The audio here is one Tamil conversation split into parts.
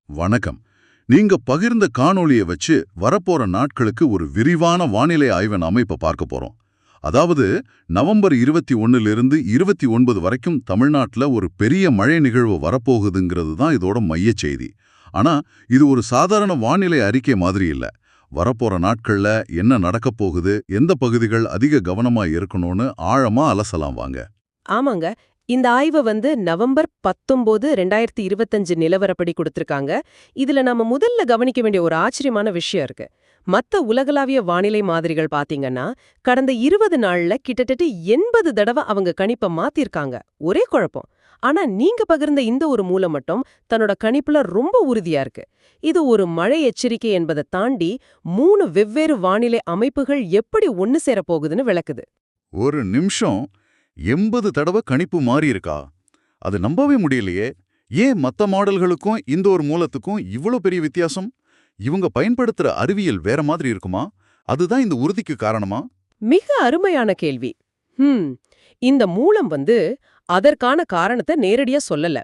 வணக்கம். நீங்க பகிர்ந்த காணொளியை வச்சு வரப்போற நாட்களுக்கு ஒரு விரிவான வானிலை ஆய்வின் அமைப்பை பார்க்க போறோம். அதாவது நவம்பர் 21லிருந்து 29 வரைக்கும் தமிழ்நாட்டுல ஒரு பெரிய மழை நிகழ்வு வரப்போகுதுங்கிறது தான் இதோட மையச் செய்தி. ஆனா இது ஒரு சாதாரண வானிலை அறிக்கை மாதிரி இல்ல. வரப்போற நாட்கள்ல என்ன நடக்கப் போகுது, எந்த பகுதிகள் அதிக கவனமா இருக்கணும்னு ஆழமா அலசலாம் வாங்க. ஆமாங்க. இந்த ஆய்வை நவம்பர் 19, 2025 நிலவரப்படி கொடுத்திருக்காங்க. இதுல நாம முதல்ல கவனிக்க வேண்டிய ஒரு ஆச்சரியமான விஷயம் இருக்கு. மத்த உலகளாவிய வானிலை மாதிரிகள் பாத்தீங்கன்னா, கடந்த 20 நாள்ல கிட்டத்தட்ட 80 தடவை அவங்க கணிப்பை மாத்திருக்காங்க. ஒரே குழப்பம். ஆனா நீங்க பகிர்ந்த இந்த ஒரு மூலம் மட்டும் தன்னோட கணிப்புல ரொம்ப உறுதியா இருக்கு. இது ஒரு மழை எச்சரிக்கை என்பதை தாண்டி 3 வெவ்வேறு வானிலை அமைப்புகள் எப்படி ஒன்னு சேரப் போகுதுன்னு விளக்குது. ஒரு நிமிஷம், 80 தடவை கணிப்பு மாறி இருக்கா? அது நம்பவே முடியலையே. ஏன் மத்த மாடல்களுக்கும் இந்த ஒரு மூலத்துக்கும் இவ்வளோ பெரிய வித்தியாசம்? இவங்க பயன்படுத்துற அறிவியல் வேற மாதிரி இருக்குமா? அதுதான் இந்த உறுதிக்கு காரணமா? மிக அருமையான கேள்வி. இந்த மூலம் அதற்கான காரணத்தை நேரடியா சொல்லல.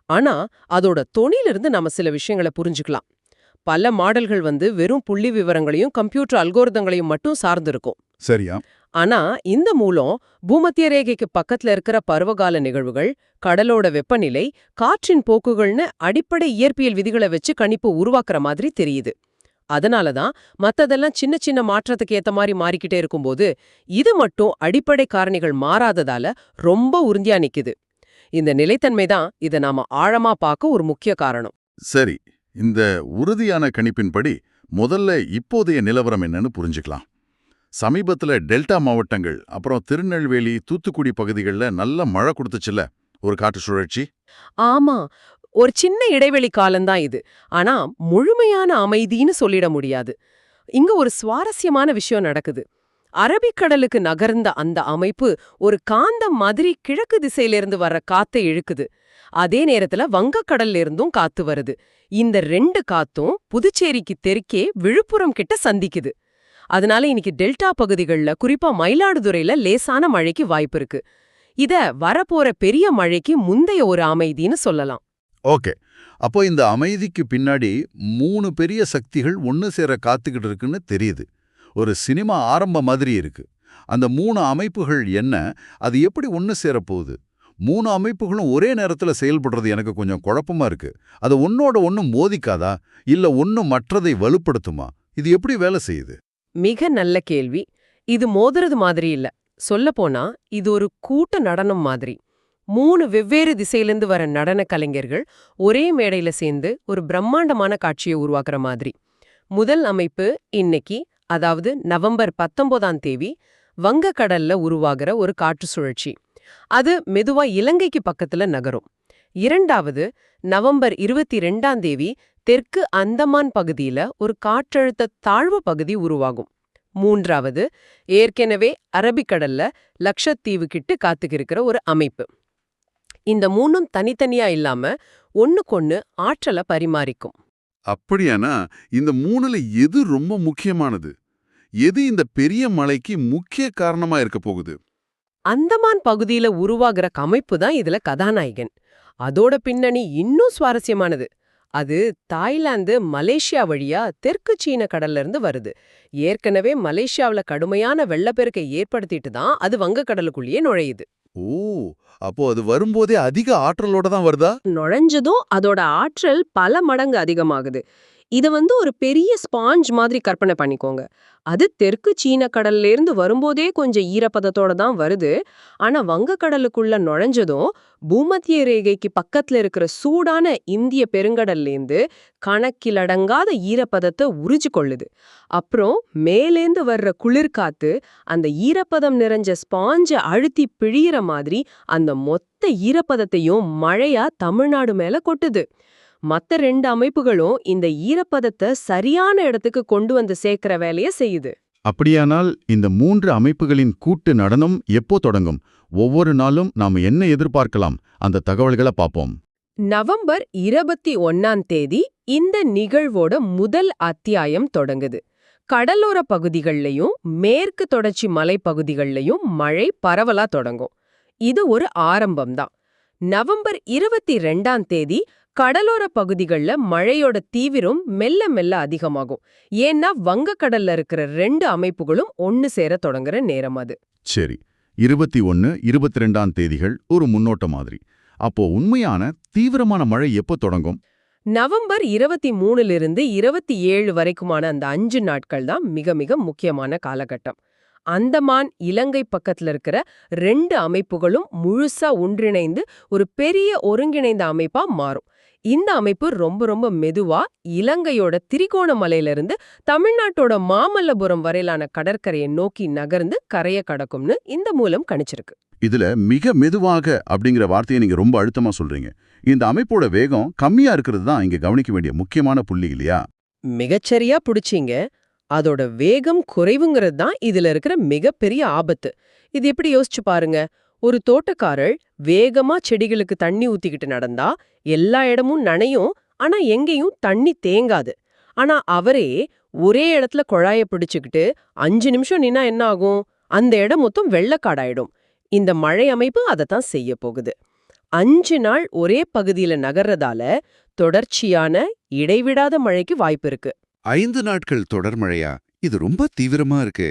ஆனா அதோட தொனிலிருந்து நாம சில விஷயங்களை புரிஞ்சுக்கலாம். பல மாடல்கள் வெறும் புள்ளி விவரங்களையும் கம்ப்யூட்டர் அல்கோரிதங்களையும் மட்டும் சார்ந்திருக்கும். சரியா? ஆனா இந்த மூலம் பூமத்திய ரேகைக்கு பக்கத்துல இருக்கிற பருவகால நிகழ்வுகள், கடலோட வெப்பநிலை, காற்றின் போக்குகள்னு அடிப்படை இயற்பியல் விதிகளை வச்சு கணிப்பு உருவாக்குற மாதிரி தெரியுது. அதனாலதான் மத்ததெல்லாம் சின்ன சின்ன மாற்றத்துக்கு ஏத்த மாதிரி மாறிக்கிட்டே இருக்கும்போது இது மட்டும் அடிப்படை காரணிகள் மாறாததால ரொம்ப உறுதியா நிக்குது. இந்த நிலைத்தன்மை தான் இதை நாம ஆழமா பார்க்க ஒரு முக்கிய காரணம். சரி, இந்த உறுதியான கணிப்பின்படி முதல்ல இப்போதைய நிலவரம் என்னன்னு புரிஞ்சுக்கலாம். சமீபத்துல டெல்டா மாவட்டங்கள், அப்புறம் திருநெல்வேலி, தூத்துக்குடி பகுதிகளில் நல்ல மழை கொடுத்துச்சுல்ல ஒரு காற்று சுழற்சி. ஆமா, ஒரு சின்ன இடைவெளி காலம்தான் இது. ஆனா முழுமையான அமைதின்னு சொல்லிட முடியாது. இங்க ஒரு சுவாரஸ்யமான விஷயம் நடக்குது. அரபிக்கடலுக்கு நகர்ந்த அந்த அமைப்பு ஒரு காந்தம் மாதிரி கிழக்கு திசையிலிருந்து வர்ற காத்தை இழுக்குது. அதே நேரத்துல வங்கக்கடல்ல இருந்தும் காத்து வருது. இந்த 2 காத்தும் புதுச்சேரிக்கு தெற்கே விழுப்புரம் கிட்ட சந்திக்குது. அதனால இன்னைக்கு டெல்டா பகுதிகள்ல, குறிப்பா மயிலாடுதுறையில லேசான மழைக்கு வாய்ப்பு இருக்கு. இத வரப்போற பெரிய மழைக்கு முந்தைய ஒரு அமைதின்னு சொல்லலாம். ஓகே, அப்போ இந்த அமைதிக்கு பின்னாடி 3 பெரிய சக்திகள் ஒன்னு சேர காத்துக்கிட்டு இருக்குன்னு தெரியுது. ஒரு சினிமா ஆரம்ப மாதிரி இருக்கு. அந்த 3 அமைப்புகள் என்ன, அது எப்படி ஒன்னு சேரப்போகுது? 3 அமைப்புகளும் ஒரே நேரத்துல செயல்படுறது எனக்கு கொஞ்சம் குழப்பமா இருக்கு. அது ஒன்னோட ஒன்னு மோதிக்காதா, இல்ல ஒன்னு மற்றதை வலுப்படுத்துமா? இது எப்படி வேலை செய்யுது? மிக நல்ல கேள்வி. இது மோதுறது மாதிரி இல்ல. சொல்லப்போனா இது ஒரு கூட்ட நடனம் மாதிரி. 3 வெவ்வேறு திசையிலிருந்து வர நடன கலைஞர்கள் ஒரே மேடையில சேர்ந்து ஒரு பிரம்மாண்டமான காட்சியை உருவாக்குற மாதிரி. முதல் அமைப்பு இன்னைக்கு, அதாவது நவம்பர் 19ஆம் தேதி வங்கக்கடல்ல உருவாகிற ஒரு காற்று சுழற்சி. அது மெதுவா இலங்கைக்கு பக்கத்துல நகரும். இரண்டாவது நவம்பர் 22ஆம் தேதி தெற்கு அந்தமான் பகுதியில ஒரு காற்றழுத்த தாழ்வு பகுதி உருவாகும். மூன்றாவது ஏற்கனவே அரபிக்கடல்ல லட்சத்தீவு கிட்ட காத்துக்கிருக்கிற ஒரு அமைப்பு. இந்த 3ம் தனித்தனியா இல்லாம ஒண்ணுக்கொன்னு ஆற்றலை பரிமாறிக்கும். அப்படியானா இந்த 3ல எது ரொம்ப முக்கியமானது? எது இந்த பெரிய மழைக்கு முக்கிய காரணமா இருக்க போகுது? அந்தமான் பகுதியில உருவாகிற அமைப்பு தான் இதுல கதாநாயகன். அதோட பின்னணி இன்னும் சுவாரஸ்யமானது. அது தாய்லாந்து, மலேசியா வழியா தெற்கு சீன கடல்ல இருந்து வருது. ஏற்கனவே மலேசியாவுல கடுமையான வெள்ளப்பெருக்கை ஏற்படுத்திட்டு தான் அது வங்கக்கடலுக்குள்ளேயே நுழையுது. ஓ, அப்போ அது வரும்போதே அதிக ஆற்றலோட தான் வருதா? நுழைஞ்சதும் அதோட ஆற்றல் பல மடங்கு அதிகமாகுது. இத ஒரு பெரிய ஸ்பாஞ்ச் மாதிரி கற்பனை பண்ணிக்கோங்க. அது தெற்கு சீன கடல்ல இருந்து வரும்போதே கொஞ்சம் ஈரப்பதத்தோட தான் வருது. ஆனா வங்கக்கடலுக்குள்ள நுழைஞ்சதும் பூமத்திய ரேகைக்கு பக்கத்துல இருக்கிற சூடான இந்திய பெருங்கடல்லேருந்து கணக்கிலடங்காத ஈரப்பதத்தை உறிஞ்சு கொள்ளுது. அப்புறம் மேலேந்து வர்ற குளிர்காத்து அந்த ஈரப்பதம் நிறைஞ்ச ஸ்பாஞ்ச அழுத்தி பிழியிற மாதிரி அந்த மொத்த ஈரப்பதத்தையும் மழையா தமிழ்நாடு மேல கொட்டுது. மத்த 2 அமைப்புகளும் இந்த ஈரப்பதத்தை சரியான இடத்துக்கு கொண்டு சேர்க்கிற வேலையை செய்யுது. அப்படியானால் இந்த 3 அமைப்புகளின் கூட்டு நடனம் எப்போ தொடங்கும்? ஒவ்வொரு நாளும் நாம என்ன எதிர்பார்க்கலாம்? அந்த தகவல்களை பார்ப்போம். நவம்பர் 21ஆம் தேதி இந்த நிகழ்வோட முதல் அத்தியாயம் தொடங்குது. கடலோர பகுதிகள்லயும் மேற்கு தொடர்ச்சி மலைப்பகுதிகள்லயும் மழை பரவலா தொடங்கும். இது ஒரு ஆரம்பம்தான். நவம்பர் 22ஆம் தேதி கடலோர பகுதிகள்ல மழையோட தீவிரம் மெல்ல மெல்ல அதிகமாகும். ஏன்னா வங்கக்கடல்ல இருக்கிற 2 அமைப்புகளும் ஒன்னு சேர தொடங்குற நேரம் அது. சரி, 21, 22ஆம் தேதிகள் ஒரு முன்னோட்ட மாதிரி. அப்போ உண்மையான தீவிரமான மழை எப்போ தொடங்கும்? நவம்பர் 23லிருந்து 27 வரைக்குமான அந்த 5 நாட்கள் தான் மிக மிக முக்கியமான காலகட்டம். அந்தமான் இலங்கை பக்கத்துல இருக்கிற 2 அமைப்புகளும் முழுசா ஒன்றிணைந்து ஒரு பெரிய ஒருங்கிணைந்த அமைப்பா மாறும். இந்த அமைப்பு ரொம்ப ரொம்ப மெதுவா இலங்கையோட திரிகோணமலையிலிருந்து தமிழ்நாட்டோட மாமல்லபுரம் வரையிலான கடற்கரையை நோக்கி நகர்ந்து கரையை கடக்கும்னு இந்த மூலம் கணிச்சிருக்கு. இதுல மிக மெதுவாக அப்படிங்கிற வார்த்தையை நீங்க ரொம்ப அழுத்தமா சொல்றீங்க. இந்த அமைப்போட வேகம் கம்மியா இருக்கிறது தான் இங்க கவனிக்க வேண்டிய முக்கியமான புள்ளி இல்லையா? மிகச்சரியா புடிச்சீங்க. அதோட வேகம் குறைவுங்கிறது தான் இதுல இருக்கிற மிகப்பெரிய ஆபத்து. இது எப்படி யோசிச்சு பாருங்க. ஒரு தோட்டக்காரர் வேகமா செடிகளுக்கு தண்ணி ஊத்திக்கிட்டு நடந்தா எல்லா இடமும் நனையும், ஆனா எங்கேயும் தண்ணி தேங்காது. ஆனா அவரே ஒரே இடத்துல குழாய பிடிச்சுக்கிட்டு 5 நிமிஷம் நின்னா என்ன ஆகும்? அந்த இடம் மொத்தம் வெள்ளக்காடாயிடும். இந்த மழை அமைப்பு அதைத்தான் செய்ய போகுது. 5 நாள் ஒரே பகுதியில நகர்றதால தொடர்ச்சியான இடைவிடாத மழைக்கு வாய்ப்பு இருக்கு. 5 நாட்கள் தொடர் மழையா? இது ரொம்ப தீவிரமா இருக்கு.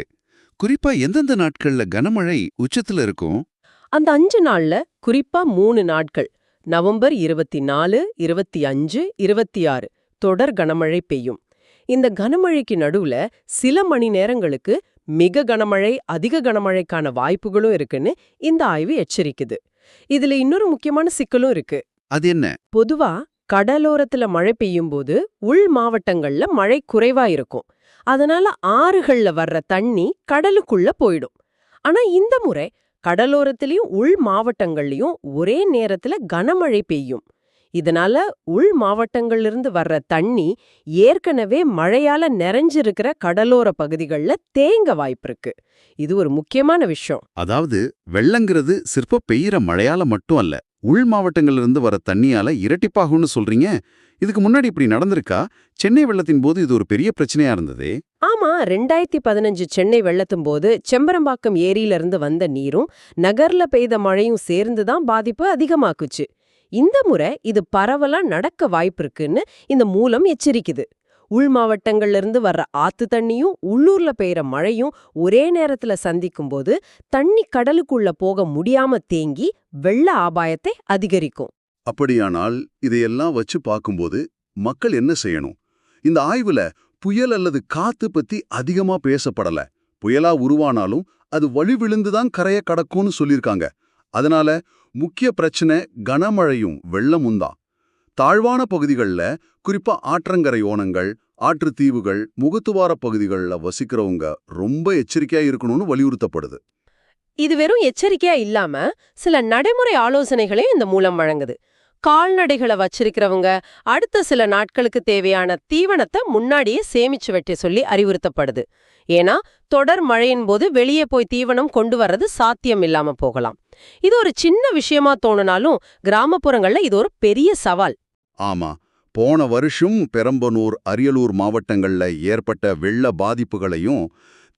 குறிப்பா எந்தெந்த நாட்கள்ல கனமழை உச்சத்துல இருக்கும்? அந்த 5 நாள்ல குறிப்பா 3 நாட்கள் நவம்பர் 24, 25, 26 தொடர் கனமழை பெய்யும். இந்த கனமழைக்கு நடுவுல சில மணி நேரங்களுக்கு மிக கனமழை, அதிக கனமழைக்கான வாய்ப்புகளும் இருக்குன்னு இந்த ஆய்வு எச்சரிக்குது. இதுல இன்னொரு முக்கியமான சிக்கலும் இருக்கு. அது என்ன? பொதுவா கடலோரத்துல மழை பெய்யும் போது உள் மாவட்டங்கள்ல மழை குறைவா இருக்கும். அதனால ஆறுகள்ல வர்ற தண்ணி கடலுக்குள்ள போயிடும். ஆனா இந்த முறை கடலோரத்திலயும் உள் மாவட்டங்கள்லயும் ஒரே நேரத்துல கனமழை பெய்யும். இதனால உள் மாவட்டங்கள்ல இருந்து வர்ற தண்ணி ஏற்கனவே மழையால நிறைஞ்சிருக்கிற கடலோர பகுதிகள்ல தேங்க வாய்ப்பிருக்கு. இது ஒரு முக்கியமான விஷயம். அதாவது வெள்ளங்கிறது சிற்ப பெய்யற மழையால மட்டும் அல்ல, உள் மாவட்டங்கள்ல இருந்து வர தண்ணியால இரட்டிப்பாகும்னு சொல்றீங்க. இதுக்கு முன்னாடி இப்படி நடந்திருக்கா? சென்னை வெள்ளத்தின் போது இது ஒரு பெரிய பிரச்சனையா இருந்ததே. ஆமா, 2015 சென்னை வெள்ளத்தும் போது செம்பரம்பாக்கம் ஏரியில இருந்து வந்த நீரும் நகர்ல பெய்த மழையும் சேர்ந்துதான் பாதிப்பு அதிகமாக்குச்சு. இந்த முறை இது பரவலா நடக்க வாய்ப்பிருக்குன்னு இந்த மூலம் எச்சரிக்குது. உள் மாவட்டங்கள்ல இருந்து வர்ற ஆத்து தண்ணியும் உள்ளூர்ல பெய்யற மழையும் ஒரே நேரத்துல சந்திக்கும் போது தண்ணி கடலுக்குள்ள போக முடியாம தேங்கி வெள்ள ஆபாயத்தை அதிகரிக்கும். அப்படியானால் இதையெல்லாம் வச்சு பார்க்கும்போது மக்கள் என்ன செய்யணும்? இந்த ஆய்வுல புயல் அல்லது காத்து பத்தி அதிகமா பேசப்படல. புயலா உருவானாலும் அது வழி விழுந்துதான் கரைய கடக்கும்னு சொல்லிருக்காங்க. அதனால முக்கிய பிரச்சனை கனமழையும் வெள்ளமும் தான். தாழ்வான பகுதிகள்ல, குறிப்பா ஆற்றங்கரை ஓணங்கள், ஆற்றுத்தீவுகள், முகத்துவார பகுதிகளில் வசிக்கிறவங்க ரொம்ப எச்சரிக்கையா இருக்கணும்னு வலியுறுத்தப்படுது. இது வெறும் எச்சரிக்கையா இல்லாம சில நடைமுறை ஆலோசனைகளையும் இந்த மூலம் வழங்குது. கால்நடைகளை வச்சிருக்கிறவங்க அடுத்த சில நாட்களுக்கு தேவையான தீவனத்தை முன்னாடியே சேமிச்சு வைக்க சொல்லி அறிவுறுத்தப்படுது. ஏன்னா தொடர் மழையின் போது வெளியே போய் தீவனம் கொண்டு வர்றது சாத்தியம் இல்லாம போகலாம். இது ஒரு சின்ன விஷயமா தோணுனாலும் கிராமப்புறங்கள்ல இது ஒரு பெரிய சவால். ஆமா, போன வருஷம் பெரம்பலூர், அரியலூர் மாவட்டங்கள்ல ஏற்பட்ட வெள்ள பாதிப்புகளையும்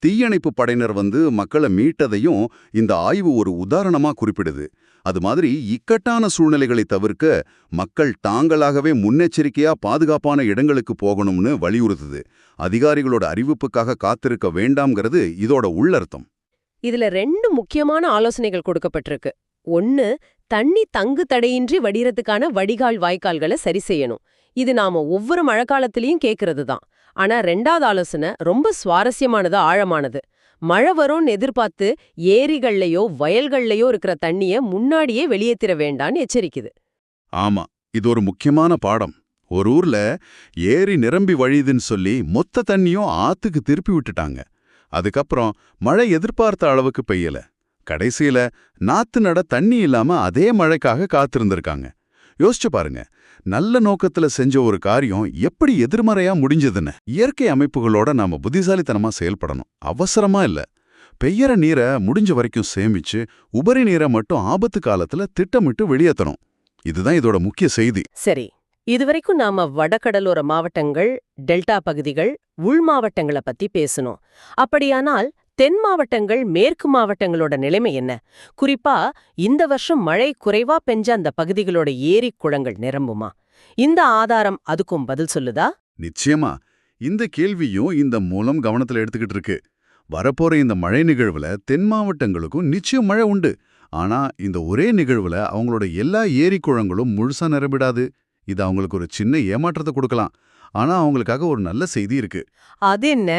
தீயணைப்பு படையினர் வந்து மக்களை மீட்டதையும் இந்த ஆய்வு ஒரு உதாரணமா குறிப்பிடுது. அது மாதிரி இக்கட்டான சூழ்நிலைகளை தவிர்க்க மக்கள் தாங்களாகவே முன்னெச்சரிக்கையா பாதுகாப்பான இடங்களுக்கு போகணும்னு வலியுறுத்துது. அதிகாரிகளோட அறிவிப்புக்காக காத்திருக்க வேண்டாம்ங்கிறது இதோட உள்ளர்த்தம். இதுல 2 முக்கியமான ஆலோசனைகள் கொடுக்கப்பட்டிருக்கு. 1, தண்ணி தங்கு தடையின்றி வடிறதுக்கான வடிகால் வாய்க்கால்களை சரி செய்யணும். இது நாம ஒவ்வொரு மழைக்காலத்திலயும் கேட்கறது தான். ஆனா 2வது ஆலோசனை ரொம்ப சுவாரஸ்யமானது, ஆழமானது. மழை வரும்னு எதிர்பார்த்து ஏரிகள்லயோ வயல்கள்லயோ இருக்கிற தண்ணிய முன்னாடியே வெளியேற்றிட வேண்டான்னு எச்சரிக்குது. ஆமா, இது ஒரு முக்கியமான பாடம். ஒரு ஊர்ல ஏரி நிரம்பி வழியுதுன்னு சொல்லி மொத்த தண்ணியும் ஆத்துக்கு திருப்பி விட்டுட்டாங்க. அதுக்கப்புறம் மழை எதிர்பார்த்த அளவுக்கு பெய்யல. கடைசியில நாத்து நட தண்ணி இல்லாம அதே மழைக்காக காத்திருந்திருக்காங்க. யோசிச்சு பாருங்க, நல்ல நோக்கத்துல செஞ்ச ஒரு காரியம் எப்படி எதிர்மறையா முடிஞ்சதுன்னு. இயற்கை அமைப்புகளோட நாம புத்திசாலித்தனமா செயல்படணும், அவசரமா இல்ல. பெய்யற நீரை முடிஞ்ச வரைக்கும் சேமிச்சு உபரி நீரை மட்டும் ஆபத்து காலத்துல திட்டமிட்டு வெளியேற்றணும். இதுதான் இதோட முக்கிய செய்தி. சரி, இதுவரைக்கும் நாம வடகடலோர மாவட்டங்கள், டெல்டா பகுதிகள், உள் மாவட்டங்களை பத்தி பேசணும். அப்படியானால் தென் மாவட்டங்கள், மேற்கு மாவட்டங்களோட நிலைமை என்ன? குறிப்பா இந்த வருஷம் மழை குறைவா பெஞ்ச அந்த பகுதிகளோட ஏரி குளங்கள் நிரம்புமா? இந்த ஆதாரம் அதுக்கும் பதில் சொல்லுதா? நிச்சயமா. இந்த கேள்வியும் இந்த மூலம் கவனத்துல எடுத்துக்கிட்டு இருக்கு. வரப்போற இந்த மழை நிகழ்வுல தென் மாவட்டங்களுக்கும் நிச்சயம் மழை உண்டு. ஆனா இந்த ஒரே நிகழ்வுல அவங்களோட எல்லா ஏரி குளங்களும் முழுசா நிரம்பிடாது. இது அவங்களுக்கு ஒரு சின்ன ஏமாற்றத்தை கொடுக்கலாம். ஆனா அவங்களுக்காக ஒரு நல்ல செய்தி இருக்கு. அது என்ன?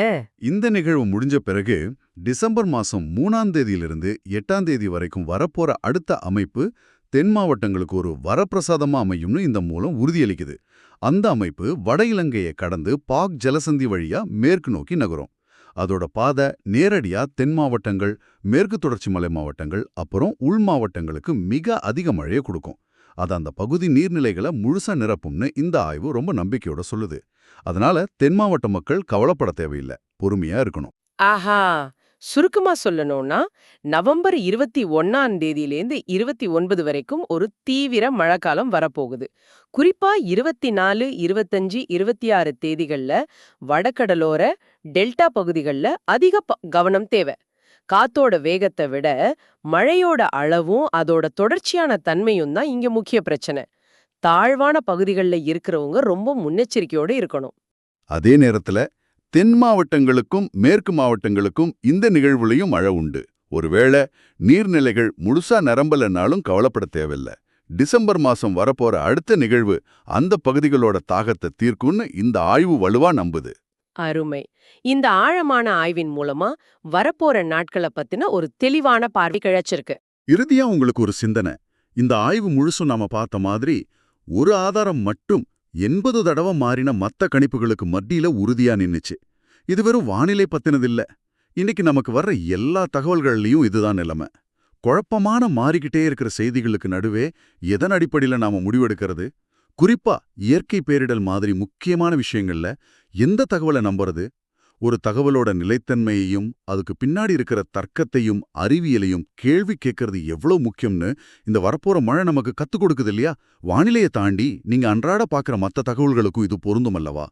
இந்த நிகழ்வு முடிஞ்ச பிறகு டிசம்பர் மாசம் 3ஆம் தேதியிலிருந்து 8ஆம் தேதி வரைக்கும் வரப்போற அடுத்த அமைப்பு தென் மாவட்டங்களுக்கு ஒரு வரப்பிரசாதமா அமையும்னு இந்த மூலம் உறுதியளிக்குது. அந்த அமைப்பு வட இலங்கையை கடந்து பாக் ஜலசந்தி வழியா மேற்கு நோக்கி நகரும். அதோட பாதை நேரடியா தென் மாவட்டங்கள், மேற்கு தொடர்ச்சி மலை மாவட்டங்கள், அப்புறம் உள் மாவட்டங்களுக்கு மிக அதிக மழையை கொடுக்கும். அது அந்த பகுதி நீர்நிலைகளை முழுசா நிரப்பும்னு இந்த ஆய்வு ரொம்ப நம்பிக்கையோட சொல்லுது. அதனால தென் மாவட்ட மக்கள் கவலைப்பட தேவையில்லை, பொறுமையா இருக்கணும். ஆஹா, சுருக்கமா சொல்லணும்னா நவம்பர் 21ஆம் தேதியிலேருந்து 29 வரைக்கும் ஒரு தீவிர மழைக்காலம் வரப்போகுது. குறிப்பா 24, 25, 26 தேதிகள்ல வடகடலோர டெல்டா பகுதிகளில் அதிக கவனம் தேவை. காத்தோட வேகத்தை விட மழையோட அளவும் அதோட தொடர்ச்சியான தன்மையும் தான் இங்க முக்கிய பிரச்சனை. தாழ்வான பகுதிகளில் இருக்கிறவங்க ரொம்ப முன்னெச்சரிக்கையோட இருக்கணும். அதே நேரத்துல தென் மாவட்டங்களுக்கும் மேற்கு மாவட்டங்களுக்கும் இந்த நிகழ்வுலையும் மழை உண்டு. ஒருவேளை நீர்நிலைகள் முழுசா நிரம்பலனாலும் கவலைப்பட தேவையில்லை. டிசம்பர் மாசம் வரப்போற அடுத்த நிகழ்வு அந்த பகுதிகளோட தாகத்தை தீர்க்கும்னு இந்த ஆய்வு வலுவா நம்புது. அருமை. இந்த ஆழமான ஆய்வின் மூலமா வரப்போற நாட்களை பத்தின ஒரு தெளிவான பார்வை கிடைச்சிருக்கு. இறுதியா உங்களுக்கு ஒரு சிந்தனை. இந்த ஆய்வு முழுசும் நாம பார்த்த மாதிரி ஒரு ஆதாரம் மட்டும் 80 தடவை மாறின மத்த கணிப்புகளுக்கு மத்தியில உறுதியா நின்னுச்சு. இது வெறும் வானிலை பத்தினதில்ல. இன்னைக்கு நமக்கு வர்ற எல்லா தகவல்கள்லயும் இதுதான் நிலைமை. குழப்பமான மாறிக்கிட்டே இருக்கிற செய்திகளுக்கு நடுவே எதன் அடிப்படையில நாம முடிவெடுக்கிறது? குறிப்பா இயற்கை பேரிடல் மாதிரி முக்கியமான விஷயங்கள்ல எந்த தகவலை நம்புறது? ஒரு தகவலோட நிலைத்தன்மையையும் அதுக்கு பின்னாடி இருக்கிற தர்க்கத்தையும் அறிவியலையும் கேள்வி கேட்கறது எவ்வளவு முக்கியம்னு இந்த வரப்போற மழை நமக்கு கத்துக் கொடுக்குது இல்லையா? வானிலையை தாண்டி நீங்க அன்றாட பார்க்குற மற்ற தகவல்களுக்கும் இது பொருந்தும் அல்லவா?